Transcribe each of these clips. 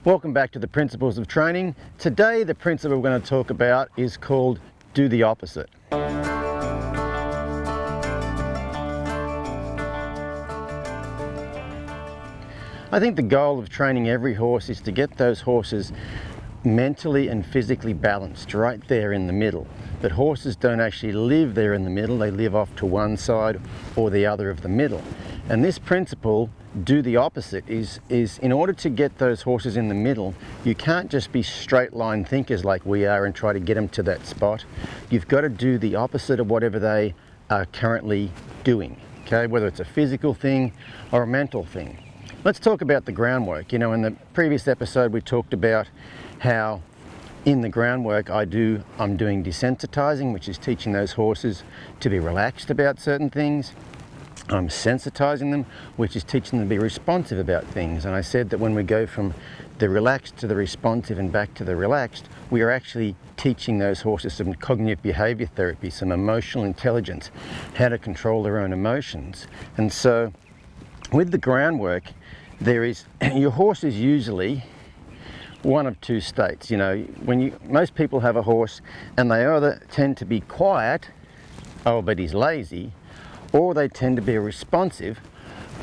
Welcome back to the Principles of Training. Today the principle we're going to talk about is called do the opposite. I think the goal of training every horse is to get those horses mentally and physically balanced right there in the middle. But horses don't actually live there in the middle, they live off to one side or the other of the middle. And this principle, do the opposite, is in order to get those horses in the middle, you can't just be straight line thinkers like we are and try to get them to that spot. You've got to do the opposite of whatever they are currently doing, okay? Whether it's a physical thing or a mental thing. Let's talk about the groundwork. You know, in the previous episode we talked about how in the groundwork I'm doing desensitizing, which is teaching those horses to be relaxed about certain things. I'm sensitizing them, which is teaching them to be responsive about things. And I said that when we go from the relaxed to the responsive and back to the relaxed, we are actually teaching those horses some cognitive behavior therapy, some emotional intelligence, how to control their own emotions. And so with the groundwork, your horse is usually one of two states. You know, most people have a horse and they either tend to be quiet, oh, but he's lazy, or they tend to be responsive,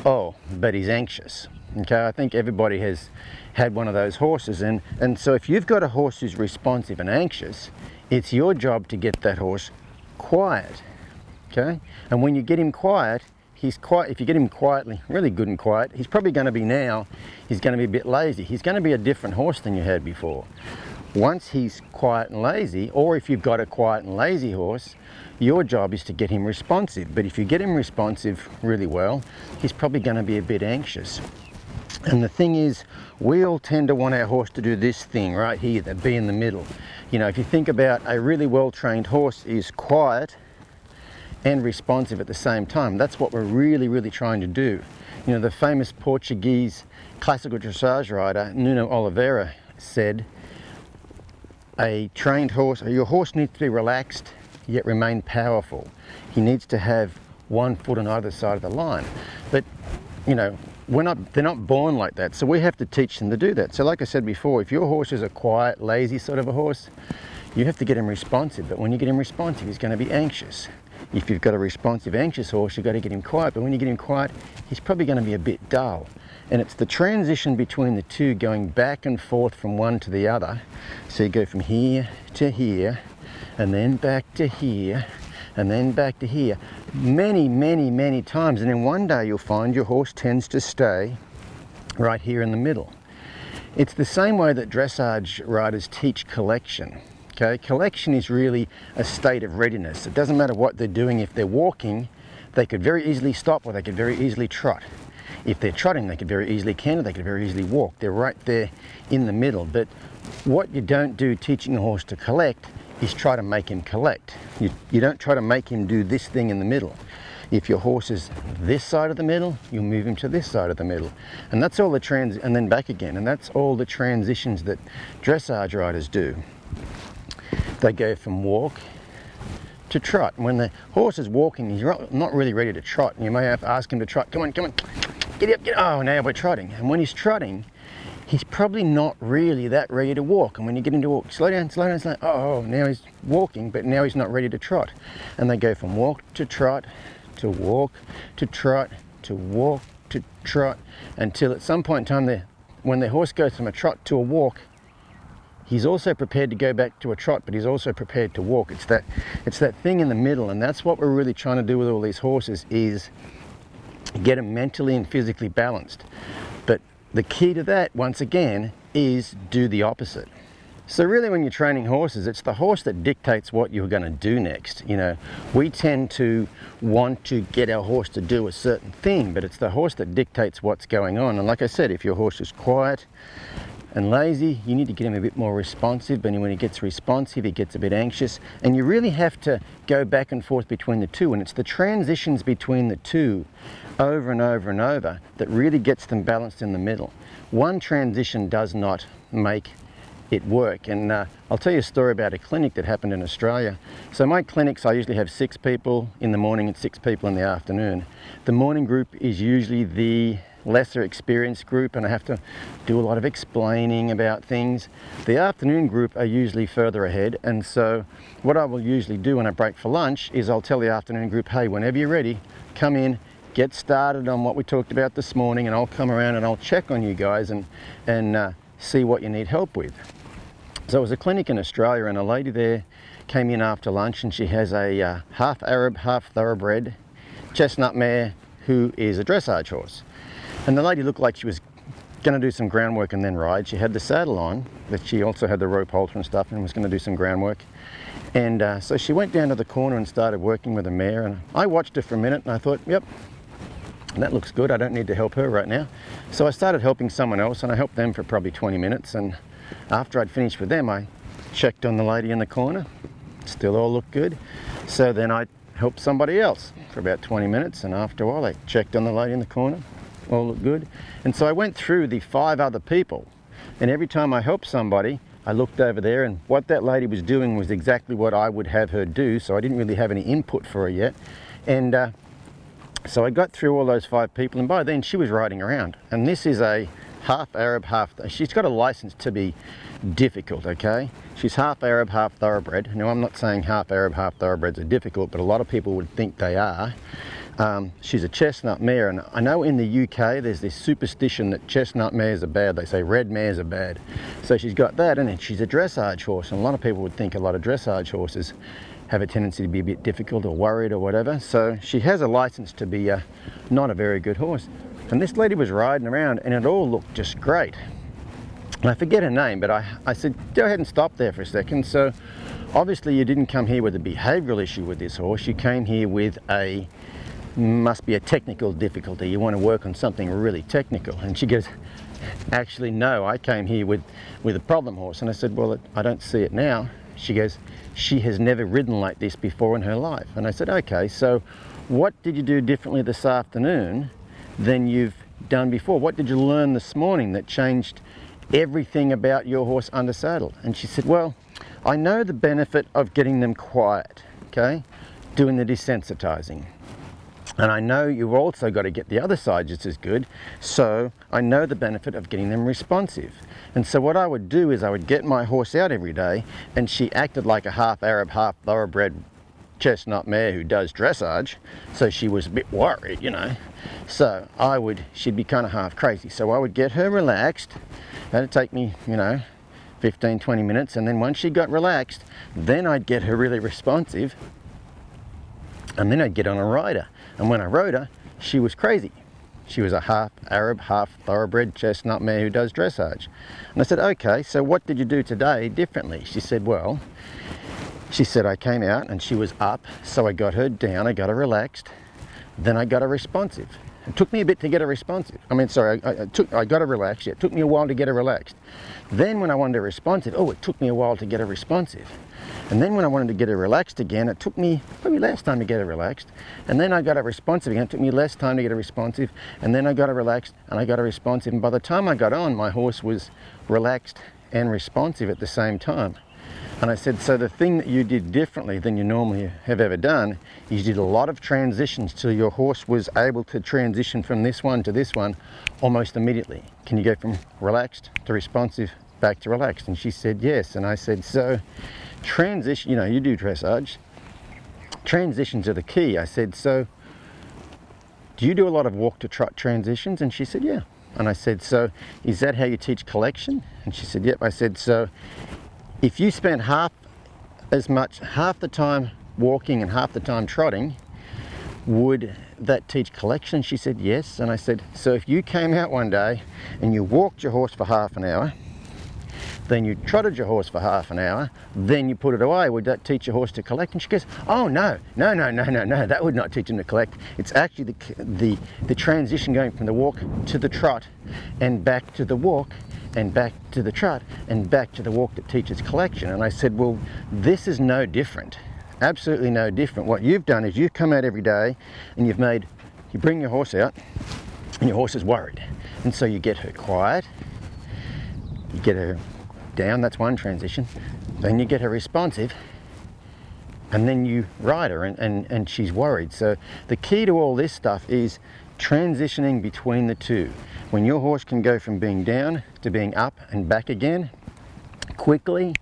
oh, but he's anxious. Okay, I think everybody has had one of those horses, and so if you've got a horse who's responsive and anxious, it's your job to get that horse quiet. Okay, and when you get him quiet, he's quiet. If you get him quietly, really good and quiet, he's probably going to be he's going to be a bit lazy. He's going to be a different horse than you had before. Once he's quiet and lazy, or if you've got a quiet and lazy horse, your job is to get him responsive. But if you get him responsive really well, he's probably going to be a bit anxious. And the thing is, we all tend to want our horse to do this thing right here, that be in the middle. You know, if you think about a really well-trained horse is quiet and responsive at the same time. That's what we're really trying to do. You know, the famous Portuguese classical dressage rider, Nuno Oliveira, said, a trained horse, your horse needs to be relaxed yet remain powerful. He needs to have one foot on either side of the line. But, you know, they're not born like that, so we have to teach them to do that. So like I said before, if your horse is a quiet, lazy sort of a horse, you have to get him responsive. But when you get him responsive, he's going to be anxious. If you've got a responsive, anxious horse, you've got to get him quiet. But when you get him quiet, he's probably going to be a bit dull. And it's the transition between the two, going back and forth from one to the other. So you go from here to here, and then back to here, and then back to here. Many times. And then one day you'll find your horse tends to stay right here in the middle. It's the same way that dressage riders teach collection. Okay, collection is really a state of readiness. It doesn't matter what they're doing. If they're walking, they could very easily stop, or they could very easily trot. If they're trotting, they could very easily canter, they could very easily walk. They're right there in the middle. But what you don't do teaching a horse to collect is try to make him collect. You don't try to make him do this thing in the middle. If your horse is this side of the middle, you'll move him to this side of the middle. And that's all and then back again. And that's all the transitions that dressage riders do. They go from walk to trot. And when the horse is walking, he's not really ready to trot. And you may have to ask him to trot. Come on, get up, oh, now we're trotting. And when he's trotting, he's probably not really that ready to walk. And when you get him to walk, slow down, oh, now he's walking, but now he's not ready to trot. And they go from walk to trot, to walk, to trot, to walk, to trot, until at some point in time, when the horse goes from a trot to a walk, he's also prepared to go back to a trot, but he's also prepared to walk. It's that thing in the middle, and that's what we're really trying to do with all these horses, is get them mentally and physically balanced. But the key to that, once again, is do the opposite. So really when you're training horses, it's the horse that dictates what you're going to do next. You know, we tend to want to get our horse to do a certain thing, but it's the horse that dictates what's going on. And like I said, if your horse is quiet and lazy, you need to get him a bit more responsive, but when he gets responsive, he gets a bit anxious. And you really have to go back and forth between the two, and it's the transitions between the two over and over and over that really gets them balanced in the middle. One transition does not make it work. And I'll tell you a story about a clinic that happened in Australia. So my clinics, I usually have 6 people in the morning and 6 people in the afternoon. The morning group is usually the lesser experienced group, and I have to do a lot of explaining about things. The afternoon group are usually further ahead, and so what I will usually do when I break for lunch is I'll tell the afternoon group, hey, whenever you're ready, come in, get started on what we talked about this morning, and I'll come around and I'll check on you guys and see what you need help with. So it was a clinic in Australia, and a lady there came in after lunch, and she has a half Arab, half thoroughbred chestnut mare who is a dressage horse. And the lady looked like she was going to do some groundwork and then ride. She had the saddle on, but she also had the rope halter and stuff and was going to do some groundwork. And so she went down to the corner and started working with the mare, and I watched her for a minute and I thought, yep, that looks good. I don't need to help her right now. So I started helping someone else, and I helped them for probably 20 minutes. And after I'd finished with them, I checked on the lady in the corner. Still all looked good. So then I helped somebody else for about 20 minutes, and after a while I checked on the lady in the corner. All looked good. And so I went through the 5 other people, and every time I helped somebody, I looked over there, and what that lady was doing was exactly what I would have her do, so I didn't really have any input for her yet. And so I got through all those 5 people, and by then she was riding around. And this is a half Arab, she's got a license to be difficult, okay? She's half Arab, half thoroughbred. Now, I'm not saying half Arab, half thoroughbreds are difficult, but a lot of people would think they are. She's a chestnut mare, and I know in the UK there's this superstition that chestnut mares are bad. They say red mares are bad. So she's got that, and then she's a dressage horse, and a lot of people would think a lot of dressage horses have a tendency to be a bit difficult or worried or whatever. So she has a license to be not a very good horse. And this lady was riding around, and it all looked just great. And I forget her name, but I said, go ahead and stop there for a second. So obviously you didn't come here with a behavioural issue with this horse. You came here with must be a technical difficulty. You want to work on something really technical. And she goes, actually, no, I came here with a problem horse. And I said, well, I don't see it now. She goes, she has never ridden like this before in her life. And I said, okay, so what did you do differently this afternoon than you've done before? What did you learn this morning that changed everything about your horse under saddle? And she said, well, I know the benefit of getting them quiet, okay, doing the desensitizing. And I know you've also got to get the other side just as good, so I know the benefit of getting them responsive. And so what I would do is I would get my horse out every day, and she acted like a half Arab, half thoroughbred chestnut mare who does dressage, so she was a bit worried, you know. So she'd be kind of half crazy. So I would get her relaxed. That'd take me, 15, 20 minutes, and then once she got relaxed, then I'd get her really responsive, and then I'd get on a rider. And when I rode her, she was crazy. She was a half Arab, half thoroughbred chestnut mare who does dressage. And I said, okay, so what did you do today differently? She said, I came out and she was up, so I got her down, I got her relaxed, then I got her responsive. It took me a bit to get her responsive. I got her relaxed. Yeah, it took me a while to get her relaxed. Then when I wanted her responsive, it took me a while to get her responsive. And then when I wanted to get her relaxed again, it took me probably less time to get her relaxed. And then I got her responsive again. It took me less time to get her responsive. And then I got her relaxed and I got her responsive. And by the time I got on, my horse was relaxed and responsive at the same time. And I said, so the thing that you did differently than you normally have ever done is you did a lot of transitions till your horse was able to transition from this one to this one almost immediately. Can you go from relaxed to responsive back to relaxed? And she said, yes. And I said, so transition, you do dressage. Transitions are the key. I said, so do you do a lot of walk to trot transitions? And she said, yeah. And I said, so is that how you teach collection? And she said, yep. I said, so if you spent half the time walking and half the time trotting, would that teach collection? She said, yes. And I said, so if you came out one day and you walked your horse for half an hour, then you trotted your horse for half an hour, then you put it away, would that teach your horse to collect? And she goes, oh no, that would not teach him to collect. It's actually the transition going from the walk to the trot and back to the walk and back to the trot and back to the walk that teaches collection. And I said, well, this is no different, absolutely no different. What you've done is you've come out every day and you bring your horse out and your horse is worried. And so you get her quiet, you get her down, that's one transition, then you get her responsive, and then you ride her and she's worried. So the key to all this stuff is transitioning between the two. When your horse can go from being down to being up and back again quickly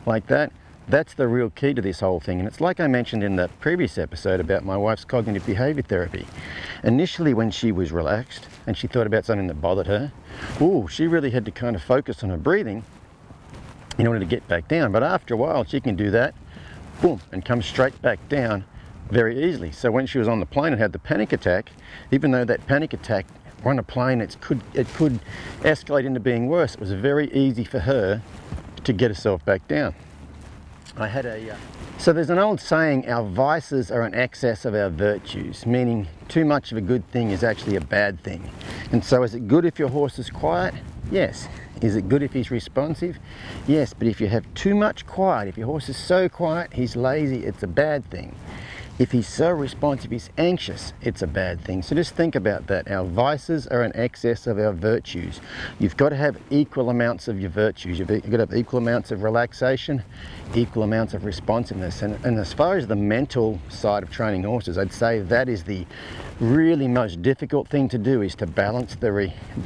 like that, that's the real key to this whole thing. And it's like I mentioned in the previous episode about my wife's cognitive behavior therapy. Initially, when she was relaxed and she thought about something that bothered her, she really had to kind of focus on her breathing in order to get back down. But after a while, she can do that, boom, and come straight back down very easily. So when she was on the plane and had the panic attack, even though that panic attack on a plane, it could escalate into being worse, it was very easy for her to get herself back down. So there's an old saying, our vices are in excess of our virtues, meaning too much of a good thing is actually a bad thing. And so is it good if your horse is quiet? Yes. Is it good if he's responsive? Yes, but if you have too much quiet, if your horse is so quiet, he's lazy, it's a bad thing. If he's so responsive, he's anxious, it's a bad thing. So just think about that. Our vices are in excess of our virtues. You've got to have equal amounts of your virtues. You've got to have equal amounts of relaxation, equal amounts of responsiveness. And as far as the mental side of training horses, I'd say that is the really most difficult thing to do, is to balance the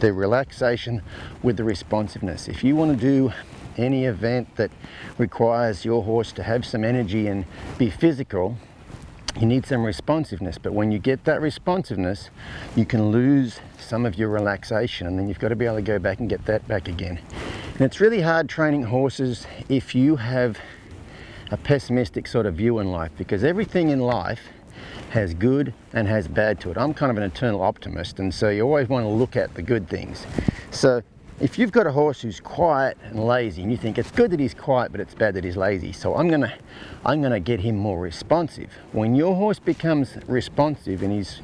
relaxation with the responsiveness. If you want to do any event that requires your horse to have some energy and be physical, you need some responsiveness. But when you get that responsiveness, you can lose some of your relaxation, and then you've got to be able to go back and get that back again. And it's really hard training horses if you have a pessimistic sort of view in life, because everything in life has good and has bad to it. I'm kind of an eternal optimist, and so you always want to look at the good things. So if you've got a horse who's quiet and lazy, and you think it's good that he's quiet, but it's bad that he's lazy, so I'm gonna get him more responsive. When your horse becomes responsive and he's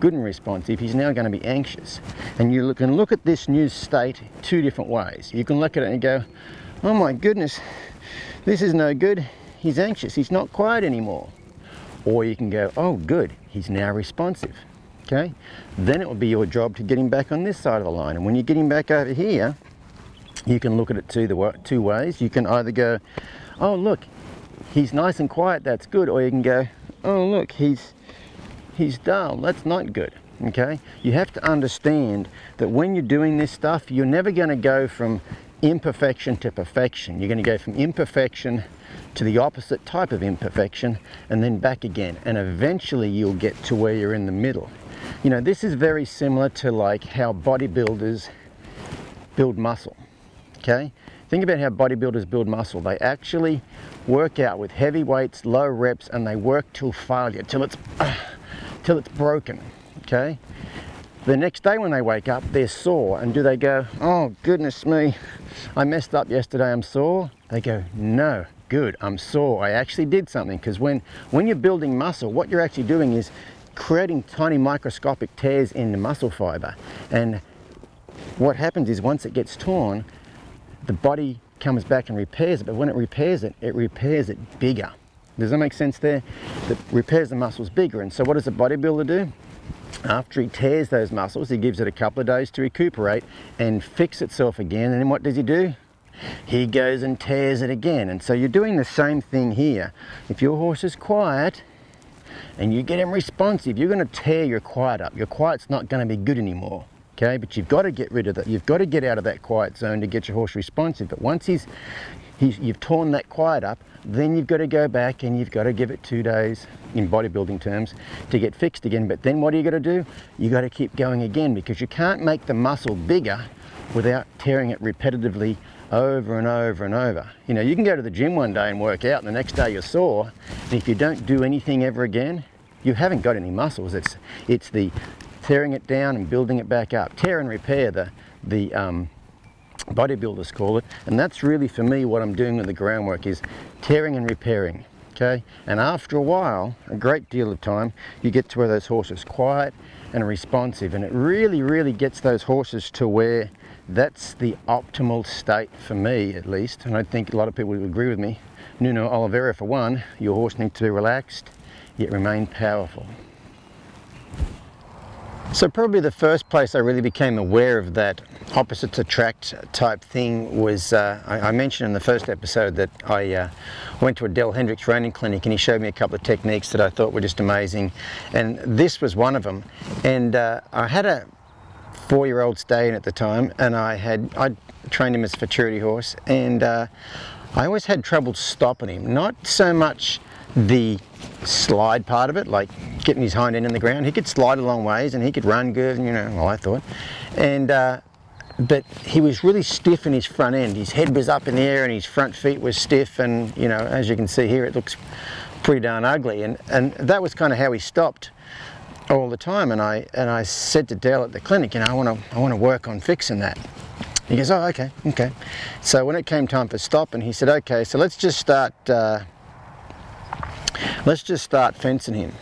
good and responsive, he's now going to be anxious. And you can look at this new state two different ways. You can look at it and go, oh my goodness, this is no good. He's anxious. He's not quiet anymore. Or you can go, oh good, he's now responsive. Okay, then it will be your job to get him back on this side of the line. And when you get him back over here, you can look at it two ways. You can either go, oh look, he's nice and quiet, that's good. Or you can go, oh look, he's dull, that's not good. Okay, you have to understand that when you're doing this stuff, you're never going to go from imperfection to perfection. You're going to go from imperfection to the opposite type of imperfection and then back again. And eventually you'll get to where you're in the middle. You know, this is very similar to like how bodybuilders build muscle. Okay, think about how bodybuilders build muscle. They actually work out with heavy weights, low reps, and they work till failure, till it's broken. Okay, the next day when they wake up, they're sore. And do they go, oh goodness me, I messed up yesterday, I'm sore? They go, no, good, I'm sore, I actually did something. Because when you're building muscle, what you're actually doing is creating tiny microscopic tears in the muscle fiber. And what happens is once it gets torn, the body comes back and repairs it. But when it repairs it bigger. Does that make sense there? It repairs the muscles bigger. And so what does a bodybuilder do? After he tears those muscles, he gives it a couple of days to recuperate and fix itself again. And then what does he do? He goes and tears it again. And so you're doing the same thing here. If your horse is quiet and you get him responsive, you're going to tear your quiet up. Your quiet's not going to be good anymore. Okay, but you've got to get rid of that. You've got to get out of that quiet zone to get your horse responsive. But once you've torn that quiet up, then you've got to go back and you've got to give it 2 days in bodybuilding terms to get fixed again. But then what are you got to do? You got to keep going again, because you can't make the muscle bigger without tearing it repetitively over and over and over. You know, you can go to the gym one day and work out and the next day you're sore, and if you don't do anything ever again, you haven't got any muscles. It's the tearing it down and building it back up. Tear and repair, the bodybuilders call it, and that's really for me what I'm doing with the groundwork, is tearing and repairing. Okay, and after a while, a great deal of time, you get to where those horses are quiet and responsive, and it really gets those horses to where that's the optimal state for me, at least, and I think a lot of people would agree with me. Nuno Oliveira, for one, your horse needs to be relaxed yet remain powerful. So probably the first place I really became aware of that opposites attract type thing was, I mentioned in the first episode that I went to a Del Hendricks reining clinic, and he showed me a couple of techniques that I thought were just amazing, and this was one of them. And I had a 4-year-old staying at the time, and I trained him as a futurity horse, and I always had trouble stopping him. Not so much the slide part of it, like getting his hind end in the ground. He could slide a long ways and he could run good, you know, well, I thought. And but he was really stiff in his front end. His head was up in the air and his front feet was stiff, and you know, as you can see here, it looks pretty darn ugly. And that was kind of how he stopped all the time. And I said to Dale at the clinic, you know, I want to work on fixing that. He goes, oh, okay. So when it came time for stopping, he said, okay, so let's just start fencing him.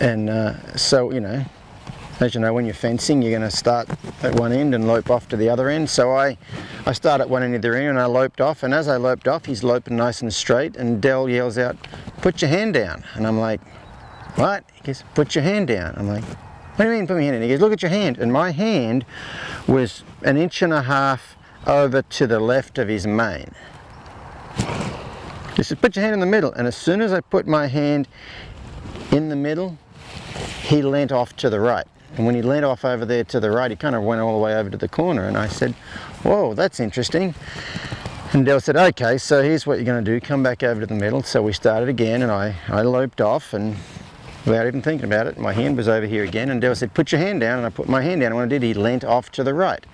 And so, you know, as you know, when you're fencing, you're going to start at one end and lope off to the other end. So I start at one end of the ring and I loped off, and as I loped off, he's loping nice and straight, and Del yells out, put your hand down. And I'm like, what? He goes, put your hand down. I'm like, what do you mean put my hand down? He goes, look at your hand. And my hand was 1.5 inches over to the left of his mane. He said, put your hand in the middle. And as soon as I put my hand in the middle, he leant off to the right. And when he leant off over there to the right, he kind of went all the way over to the corner. And I said, whoa, that's interesting. And Del said, okay, so here's what you're going to do. Come back over to the middle. So we started again, and I loped off, and without even thinking about it, my hand was over here again. And Del said, put your hand down. And I put my hand down. And when I did, he leant off to the right.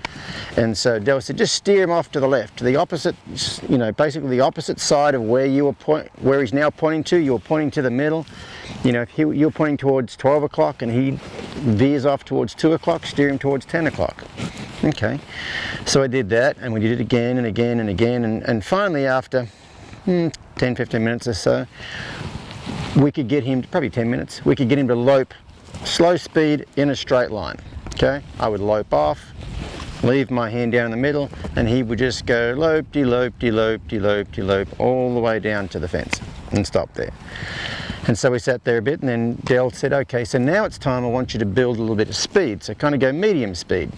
And so Del said, just steer him off to the left, to the opposite, you know, basically the opposite side of where you were where he's now pointing to. You were pointing to the middle. You know, if you're pointing towards 12 o'clock and he veers off towards 2 o'clock, steer him towards 10 o'clock. Okay, so I did that, and we did it again and again and again, and finally after 10, 15 minutes or so, we could get him, probably 10 minutes, we could get him to lope slow speed in a straight line. Okay, I would lope off, leave my hand down in the middle, and he would just go lope-de-lope-de-lope-de-lope-de-lope all the way down to the fence and stop there. And so we sat there a bit, and then Del said, okay, so now it's time, I want you to build a little bit of speed, so kind of go medium speed.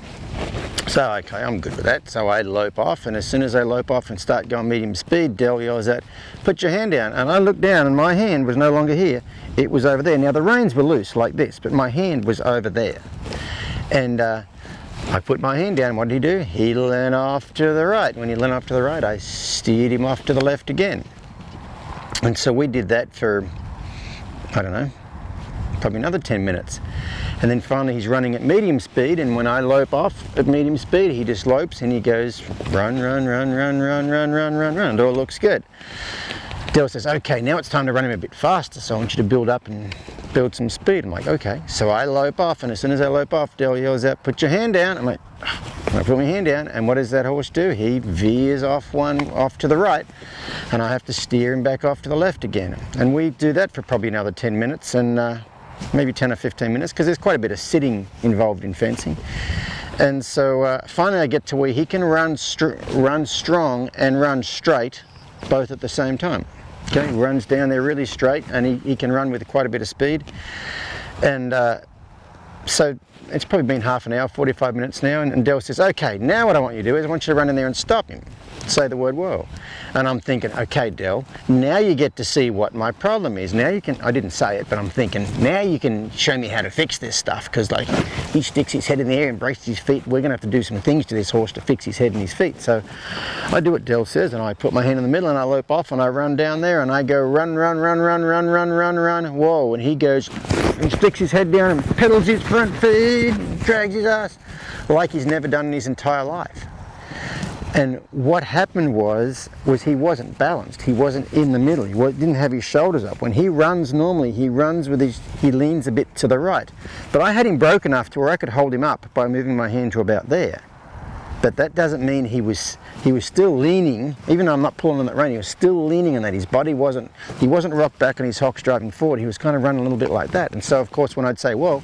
So, okay, I'm good with that. So I lope off, and as soon as I lope off and start going medium speed, Del yells out, put your hand down. And I looked down, and my hand was no longer here. It was over there. Now, the reins were loose like this, but my hand was over there. And I put my hand down. What did he do? He leant off to the right. When he leant off to the right, I steered him off to the left again. And so we did that for, I don't know, probably another 10 minutes. And then finally he's running at medium speed, and when I lope off at medium speed, he just lopes and he goes run, run, run, run, run, run, run, run, run. It all looks good. Del says, okay, now it's time to run him a bit faster, so I want you to build up and build some speed. I'm like, okay. So I lope off, and as soon as I lope off, Del yells out, put your hand down. I'm like, I put my hand down, and what does that horse do? He veers off to the right, and I have to steer him back off to the left again. And we do that for probably another 10 minutes, and maybe 10 or 15 minutes, because there's quite a bit of sitting involved in fencing. And so finally I get to where he can run strong and run straight both at the same time. Okay, he runs down there really straight, and he can run with quite a bit of speed. And so it's probably been half an hour, 45 minutes now, and Del says, okay, now what I want you to do is I want you to run in there and stop him. Say the word whoa. And I'm thinking, okay, Del, now you get to see what my problem is. Now you can, I didn't say it, but I'm thinking, now you can show me how to fix this stuff, because like he sticks his head in the air and braces his feet. We're going to have to do some things to this horse to fix his head and his feet. So I do what Del says, and I put my hand in the middle and I lope off and I run down there and I go run, run, run, run, run, run, run, run, whoa. And he goes and sticks his head down and pedals his front feet, drags his ass like he's never done in his entire life. And what happened was he wasn't balanced. He wasn't in the middle. He didn't have his shoulders up. When he runs normally, he runs with he leans a bit to the right. But I had him broke enough to where I could hold him up by moving my hand to about there. But that doesn't mean he was still leaning, even though I'm not pulling on that rein, he was still leaning on that. His body he wasn't rocked back and his hocks driving forward. He was kind of running a little bit like that. And so of course when I'd say, well,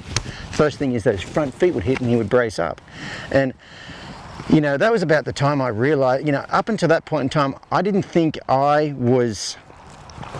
first thing is that his front feet would hit and he would brace up. And you know, that was about the time I realized, you know, up until that point in time, I didn't think I was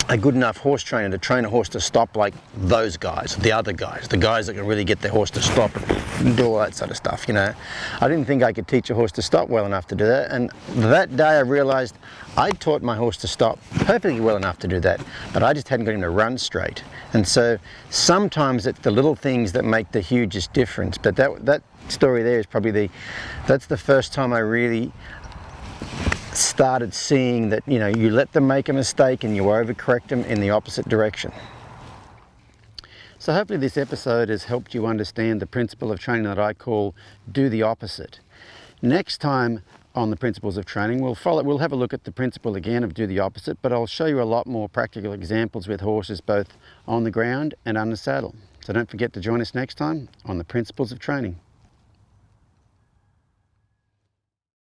a good enough horse trainer to train a horse to stop like those guys, the other guys, the guys that can really get their horse to stop and do all that sort of stuff, you know. I didn't think I could teach a horse to stop well enough to do that. And that day I realized I taught my horse to stop perfectly well enough to do that, but I just hadn't got him to run straight. And so sometimes it's the little things that make the hugest difference. But that story there is probably that's the first time I really started seeing that, you know, you let them make a mistake and you overcorrect them in the opposite direction. So hopefully this episode has helped you understand the principle of training that I call do the opposite. Next time on the principles of training, we'll have a look at the principle again of do the opposite, but I'll show you a lot more practical examples with horses both on the ground and on the saddle. So don't forget to join us next time on the principles of training.